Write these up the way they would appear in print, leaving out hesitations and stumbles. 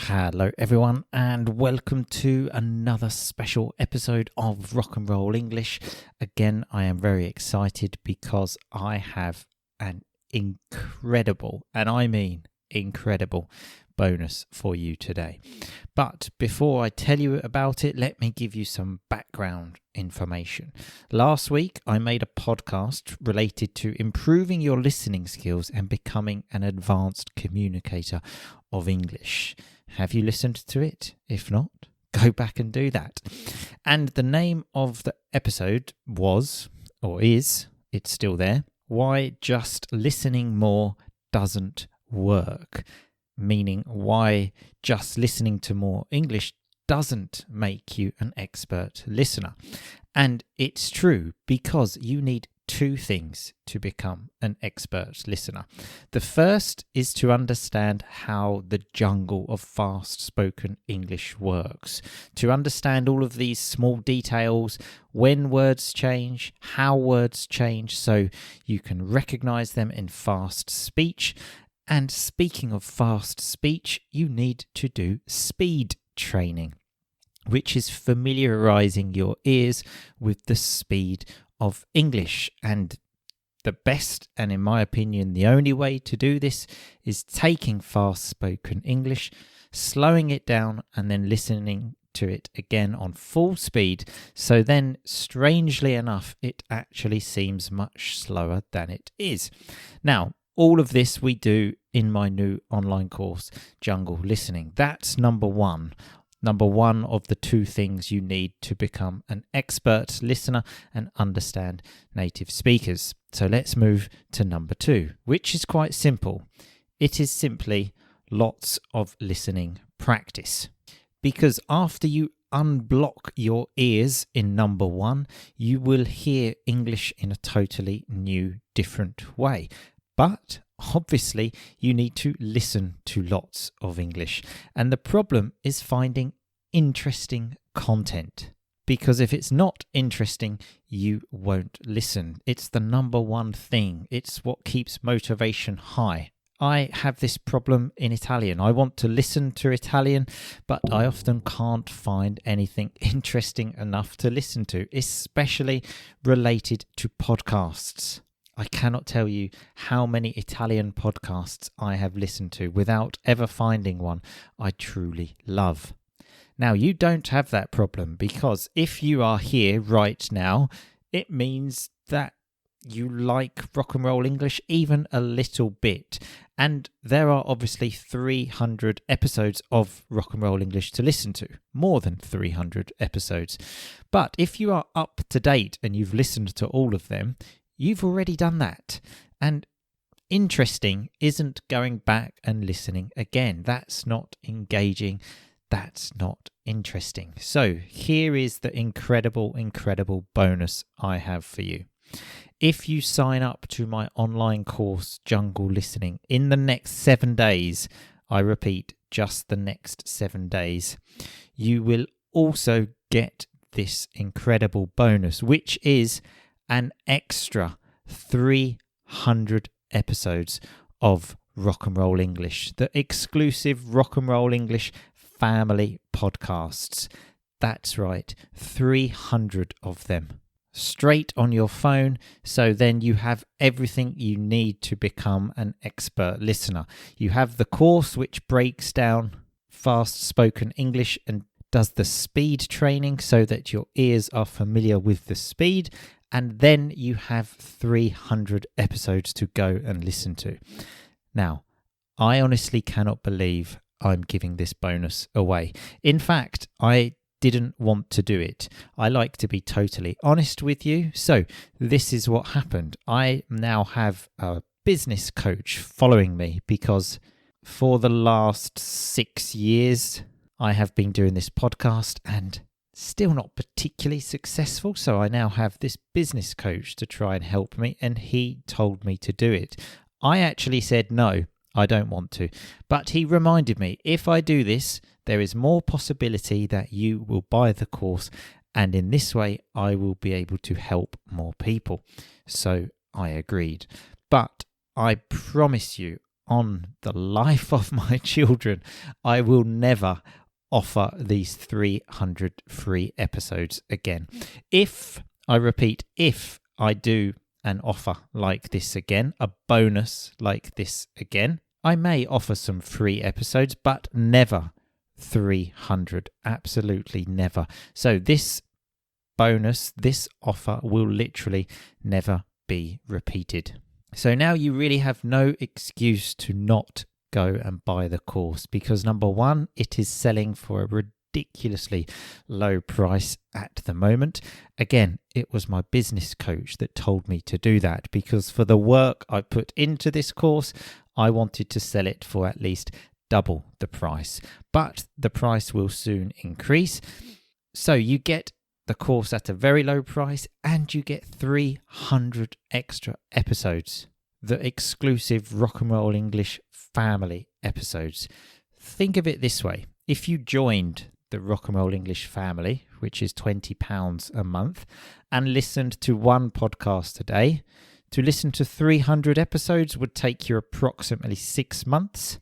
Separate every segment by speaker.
Speaker 1: Hello everyone and welcome to another special episode of Rock and Roll English. Again, I am very excited because I have an incredible, and I mean incredible, bonus for you today. But before I tell you about it, let me give you some background information. Last week, I made a podcast related to improving your listening skills and becoming an advanced communicator of English. Have you listened to it? If not, go back and do that. And the name of the episode was, or is, it's still there, Why Just Listening More Doesn't Work. Meaning why just listening to more English doesn't make you an expert listener. And it's true because you need two things to become an expert listener. The first is to understand how the jungle of fast-spoken English works, to understand all of these small details, when words change, how words change, so you can recognize them in fast speech. And speaking of fast speech, you need to do speed training, which is familiarizing your ears with the speed of English. And the best, and in my opinion, the only way to do this is taking fast-spoken English, slowing it down, and then listening to it again on full speed. So then, strangely enough, it actually seems much slower than it is. Now, all of this we do in my new online course, Jungle Listening. That's number one of the two things you need to become an expert listener and understand native speakers. So let's move to number two, which is quite simple. It is simply lots of listening practice. Because after you unblock your ears in number one, you will hear English in a totally new, different way. But obviously, you need to listen to lots of English. And the problem is finding interesting content. Because if it's not interesting, you won't listen. It's the number one thing. It's what keeps motivation high. I have this problem in Italian. I want to listen to Italian, but I often can't find anything interesting enough to listen to, especially related to podcasts. I cannot tell you how many Italian podcasts I have listened to without ever finding one I truly love. Now, you don't have that problem because if you are here right now, it means that you like rock and roll English even a little bit. And there are obviously 300 episodes of rock and roll English to listen to, more than 300 episodes. But if you are up to date and you've listened to all of them, you've already done that. And interesting isn't going back and listening again. That's not engaging. That's not interesting. So here is the incredible bonus I have for you. If you sign up to my online course, Jungle Listening, in the next 7 days, I repeat, just the next 7 days, you will also get this incredible bonus, which is an extra 300 episodes of Rock and Roll English, the exclusive Rock and Roll English family podcasts. That's right, 300 of them. Straight on your phone, so then you have everything you need to become an expert listener. You have the course which breaks down fast spoken English and does the speed training so that your ears are familiar with the speed. And then you have 300 episodes to go and listen to. Now, I honestly cannot believe I'm giving this bonus away. In fact, I didn't want to do it. I like to be totally honest with you. So this is what happened. I now have a business coach following me because for the last 6 years, I have been doing this podcast and still not particularly successful, so I now have this business coach to try and help me, and he told me to do it. I actually said no, I don't want to, but he reminded me, if I do this, there is more possibility that you will buy the course, and in this way, I will be able to help more people. So I agreed. But I promise you, on the life of my children, I will never offer these 300 free episodes again. If I do an offer like this again, a bonus like this again, I may offer some free episodes, but never 300. Absolutely never. So this bonus, this offer will literally never be repeated. So now you really have no excuse to not go and buy the course, because number one, it is selling for a ridiculously low price at the moment. Again, it was my business coach that told me to do that, because for the work I put into this course, I wanted to sell it for at least double the price. But the price will soon increase. So you get the course at a very low price, and you get 300 extra episodes, the exclusive Rock and Roll English family episodes. Think of it this way. If you joined the Rock and Roll English family, which is £20 a month, and listened to one podcast a day, to listen to 300 episodes would take you approximately 6 months.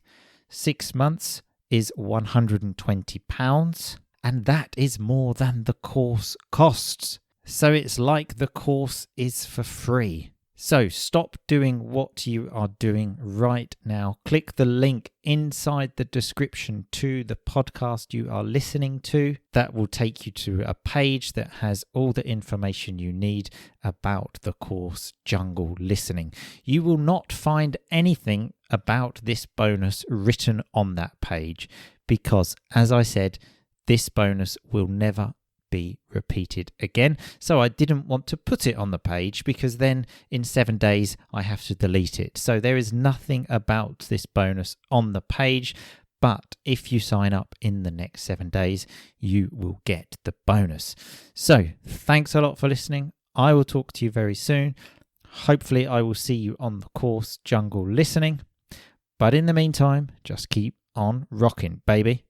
Speaker 1: 6 months is £120. And that is more than the course costs. So it's like the course is for free. So stop doing what you are doing right now. Click the link inside the description to the podcast you are listening to. That will take you to a page that has all the information you need about the course Jungle Listening. You will not find anything about this bonus written on that page because, as I said, this bonus will never be repeated again. So I didn't want to put it on the page because then in 7 days I have to delete it. So there is nothing about this bonus on the page, but if you sign up in the next 7 days, you will get the bonus. So thanks a lot for listening. I will talk to you very soon. Hopefully I will see you on the course Jungle Listening. But in the meantime, just keep on rocking, baby.